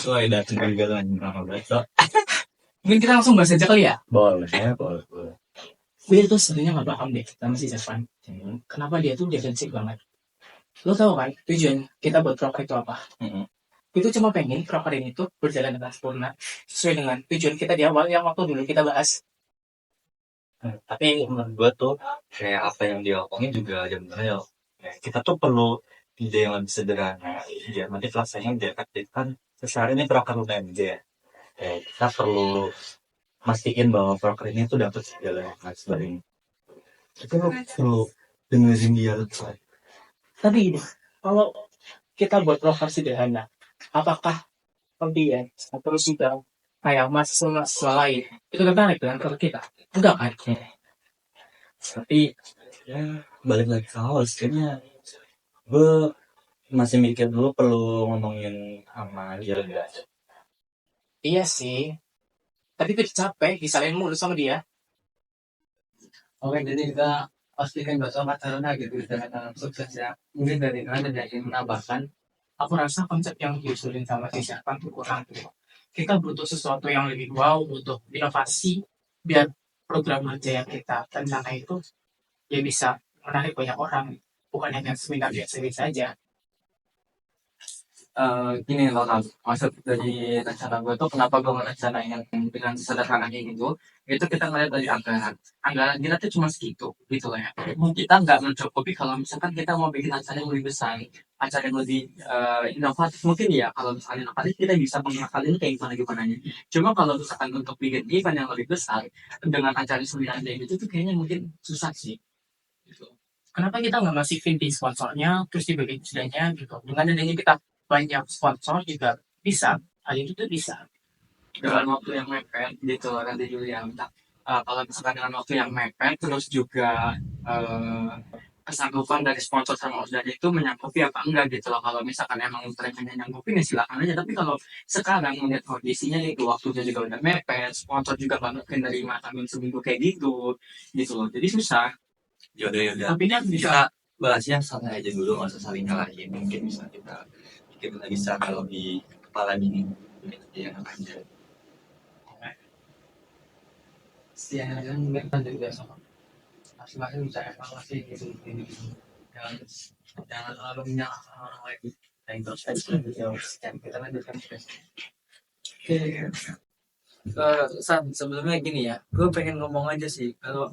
Wah, datang juga tuh anjing lama banget. Mungkin kita langsung bahas aja kali ya. Boleh, boleh, boleh. Gue tuh sebenarnya nggak paham deh sama si Stefan. Kenapa dia tuh defensif banget? Lo tau kan tujuan kita buat proker itu apa? Itu cuma pengen proker ini tuh berjalan dengan sempurna sesuai dengan tujuan kita di awal yang waktu dulu kita bahas. Tapi menurut gue tuh kayak apa yang dia omongin juga aja bener ya. Kayak kita tuh perlu ide yang lebih sederhana. Ya, nanti pelaksanaannya dia kan sehari ini proker UTMJ ya. Kayak kita perlu mastiin bahwa proker ini tuh dapat segala yang sebagainya. Kita perlu dengerin dia tuh. Tapi ini, kalau kita buat proker sederhana, apakah kalian atau sudah kayak mahasiswa lain itu tertarik dengan proker kita? Enggak kan? Tapi ya balik lagi ke awal kayaknya gue masih mikir dulu perlu ngomongin sama dia enggak. Iya sih, tapi itu capek disalahin mulu sama dia. Oke, jadi kita pastikan bahwa acaranya gitu dengan sukses ya. Mungkin dari kalian ada yang menambahkan. Aku rasa konsep yang diusulin sama si Syafan tuh kurang tuh. Kita butuh sesuatu yang lebih wow, butuh inovasi biar program kerja yang kita rencana itu ya bisa menarik banyak orang, bukan hanya seminar biasa-biasa aja. Gini loh kan, maksud dari rencana gue tuh kenapa gue ngerencanain dengan sederhana kayak gitu, itu kita ngeliat dari anggaran kita tuh cuma segitu gitu lah ya. Kita nggak mencukupi kalau misalkan kita mau bikin acara yang lebih besar, acara yang lebih inovatif mungkin ya. Kalau misalnya inovatif kita bisa mengakalin kayak gimana gimana. Cuma kalau misalkan untuk bikin event yang lebih besar dengan acara seminar kayak gitu tuh kayaknya mungkin susah sih gitu. Kenapa kita nggak masukin di sponsornya, terus dibagi istilahnya gitu. Dengan adanya kita banyak sponsor juga bisa, hal itu tuh bisa. Dengan waktu yang mepet gitu loh nanti Julia minta kalau misalkan dengan waktu yang mepet terus juga kesanggupan dari sponsor sama order itu menyangkupi apa enggak gitu loh. Kalau misalkan emang mereka nyanggupin ya silakan aja, tapi kalau sekarang melihat kondisinya itu waktunya juga udah mepet, sponsor juga nggak mungkin dari matamin seminggu kayak gitu loh, jadi susah. Yaudah. Tapi kan bisa Kita bahasnya santai aja dulu, nggak usah saling nyalahin. Mungkin bisa kita bikin lagi secara lebih kepala dingin. Bikin aja yang aja. Siang mungkin juga sama masing-masing bisa evaluasi gitu ini jangan selalu menyalahkan orang lain dan terus kita lanjutkan sebelumnya gini ya, gue pengen ngomong aja sih kalau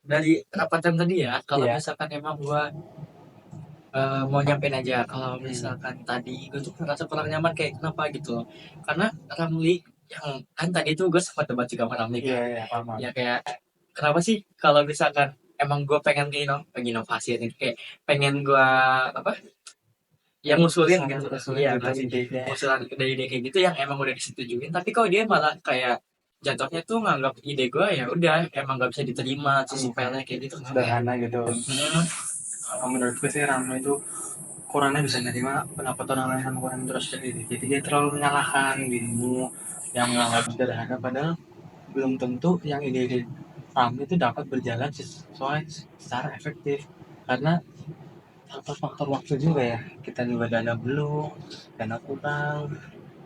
dari rapatan tadi ya, kalau misalkan emang gue mau nyampein aja kalau misalkan tadi gue tuh ngerasa kurang nyaman kayak kenapa gitu loh, karena Ramli yang kan tadi tuh gue sempat debat juga sama Ramli kan, ya kayak kenapa sih kalau misalkan emang gue pengen inovasi ini kayak pengen gue apa yang ngusulin gitu, iya usulan dari ide kayak gitu yang emang udah disetujuin, tapi kalau dia malah kayak jatuhnya tuh nganggap ide gue ya udah emang nggak bisa diterima sepele kayak gitu sederhana gitu. Menurut gue sih Rama itu kurangnya bisa nerima pendapat orang lain sama kurang terus jadi dia terlalu menyalahkan dirimu yang menganggap sederhana, padahal belum tentu yang ide-ide Rama itu dapat berjalan sesuai secara efektif karena faktor-faktor waktu juga ya, kita juga dana belum, dana kurang,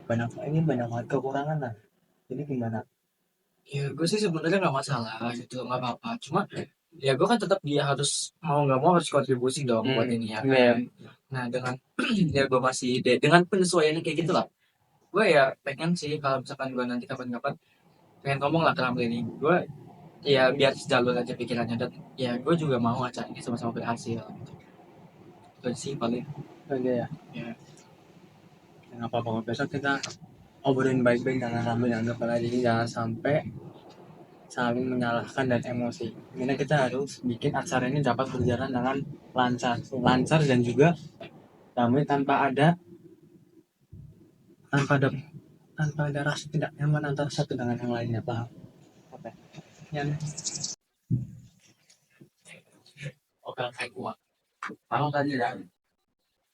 banyak banget kekurangan lah. Jadi gimana? ya gue sih sebenarnya nggak masalah gitu, nggak apa-apa, cuma ya gue kan tetap dia harus mau nggak mau harus kontribusi dong buat ini ya kan. Nah dengan ya gue masih dengan penyesuaian kayak gitu lah, gue ya pengen sih kalau misalkan gue nanti kapan-kapan pengen ngomong lah ke Ramli ini, gue ya biar sejalur aja pikirannya dan ya gue juga mau acara ini sama-sama berhasil gitu. Itu sih paling Oke ya. ya. Nggak apa-apa, besok kita obrolin baik-baik dengan Ramli dan kepala diri, jangan sampai saling menyalahkan dan emosi. Ini kita harus bikin acara ini dapat berjalan dengan lancar dan juga damai tanpa ada tanpa ada rasa tidak nyaman antara satu dengan yang lainnya, paham? Oke. Ya. Oke kayak gue tahu tadi ya,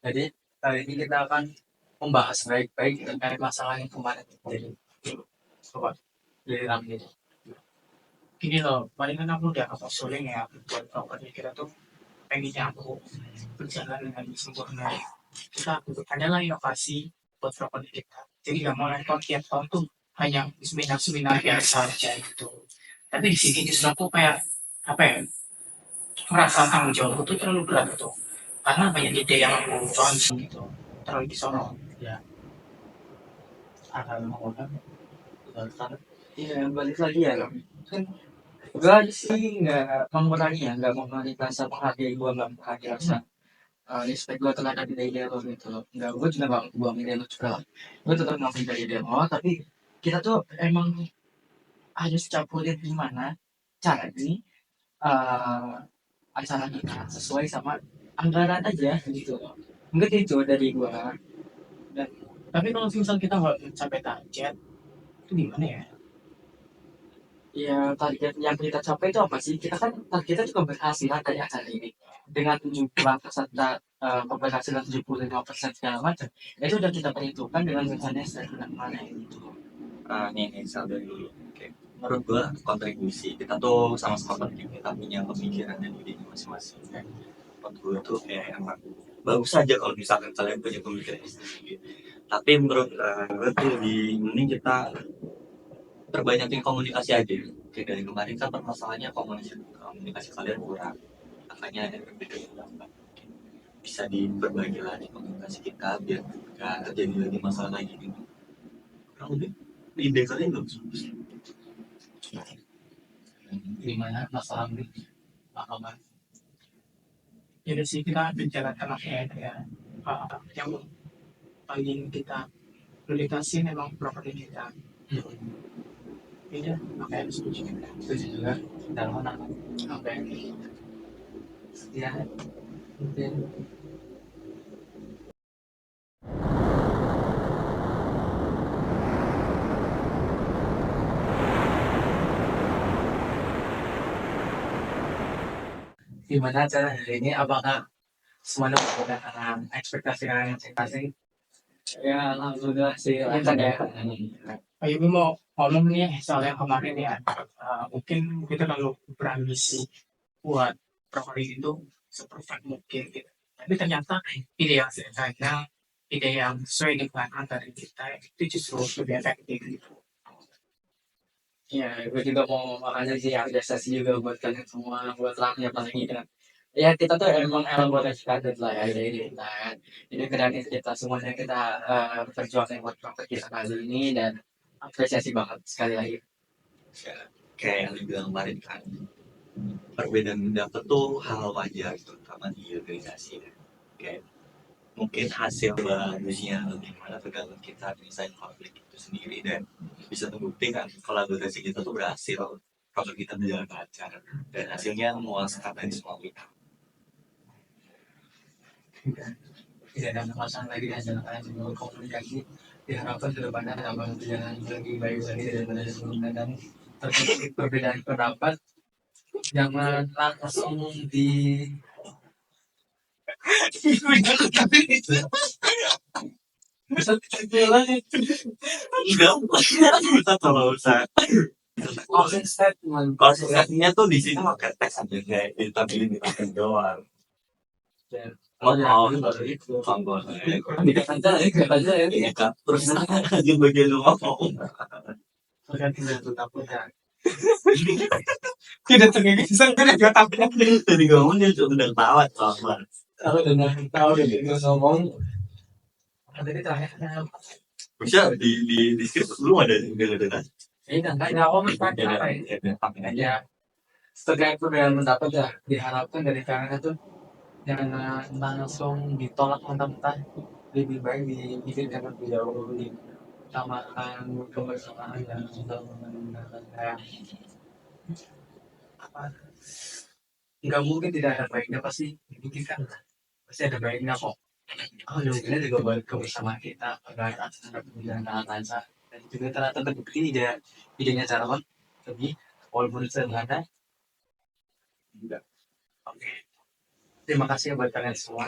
jadi kali ini kita akan membahas baik-baik terkait masalah yang kemarin terjadi. Coba dari Ramli. gini loh, paling kan aku udah usulin ya buat proker kita tuh pengennya aku berjalan dengan sempurna. Kita adalah inovasi buat proker kita. Jadi nggak mau nonton tiap tahun tuh hanya seminar-seminar biasa aja gitu. Tapi di sini justru aku kayak apa ya, merasa tanggung jawab itu terlalu berat gitu. Karena banyak ide yang aku launching gitu, terlalu disorong. Ya, akan orang iya balik lagi ya kan gue sih nggak mengurangi rasa menghargai gue, nggak menghargai rasa respect gue terhadap ide lo gitu loh. Nggak, gue juga nggak buang ide lo juga lah, gue tetap ngambil ide lo, tapi kita tuh emang harus campurin gimana cara ini uh, acara kita sesuai sama anggaran aja gitu loh. Mungkin itu dari gue. Dan tapi kalau misal kita nggak mencapai target, itu gimana ya? Ya target yang kita capai itu apa sih? Kita kan targetnya juga berhasilan dari acara ini dengan 70% keberhasilan 75% segala macam. Itu udah kita perhitungkan dengan misalnya sebulan mana gitu. Nih Sal dari dulu. Oke. Menurut gua kontribusi kita tuh sama-sama penting, kita punya pemikiran dan ide masing-masing. Menurut gua tuh kayak emang bagus aja kalau misalkan kalian punya pemikiran sendiri. Tapi menurut gua tuh lebih mending kita perbanyakin komunikasi aja. Kayak dari kemarin kan permasalahannya komunikasi kalian kurang. Makanya ada perbedaan bisa diperbaiki lagi komunikasi kita biar nggak terjadi lagi masalah lagi gitu. Kurang lebih ide kalian bagus. Gimana masalah ini? Apa Jadi sih kita bicara tentang ya, yang paling kita prioritasin memang properti kita. Beda, makanya harus setuju. Setuju juga dalam anak apa yang ya mungkin gimana cara hari ini, apakah semuanya berdasarkan ekspektasi kalian ekspektasi? Ya alhamdulillah sih lancar ya. Ayo gue mau ngomong nih soal yang kemarin ya. Mungkin kita terlalu berambisi buat properti itu seperfect mungkin gitu. Tapi ternyata ide yang sederhana, ide yang sesuai dengan anggaran kita itu justru lebih efektif gitu. Ya, gue juga mau makanya sih apresiasi juga buat kalian semua, buat rakyat apalagi kan. Ya kita tuh emang elaborasi kader lah ya dari kita. Jadi keren kita semuanya kita perjuangkan buat properti kita kali ini dan apresiasi banget sekali lagi. Ya, kayak yang dibilang kemarin kan perbedaan pendapat tuh hal wajar terutama di organisasi ya. Kayak mungkin hasil bagusnya gimana tergantung kita desain konflik itu sendiri dan bisa membuktikan kolaborasi kita tuh berhasil kalau kita berjalan lancar dan hasilnya memuaskan dari semua pihak. Tidak ada masalah lagi hasil kalian semua komunikasi diharapkan ke depannya tambah berjalan lebih baik lagi daripada sebelumnya, dan terkait perbedaan pendapat jangan langsung di bisa lagi Kita kalau usah closing statement. konsekuensinya tuh di sini pakai teks aja kayak ditampilin di atas doang. Oh, baru itu kompor. Dikatakan aja ya Iya, terus di bagian lu ngomong. kan tidak takutnya. Tidak tergegisan kan juga tapi Tadi ngomong dia udah tawa sama. Kalau dengar tahu dan dia ngomong tadi terakhirnya Bisa di script belum ada dengar. ini kan nggak ngomong kan apa Pakai aja. ya terkait perbedaan pendapat ya diharapkan dari kalian itu jangan langsung ditolak mentah-mentah, lebih baik dipikirkan lebih jauh, ditamakan kebersamaan dan sudah menggunakan kayak apa, nggak mungkin tidak ada baiknya, pasti dipikirkan pasti ada baiknya kok. Oh mungkin juga buat kebersamaan kita agar acara berjalan lancar dan juga ternyata terbukti idenya Carawan lebih walaupun sederhana. Oke, terima kasih buat kalian semua.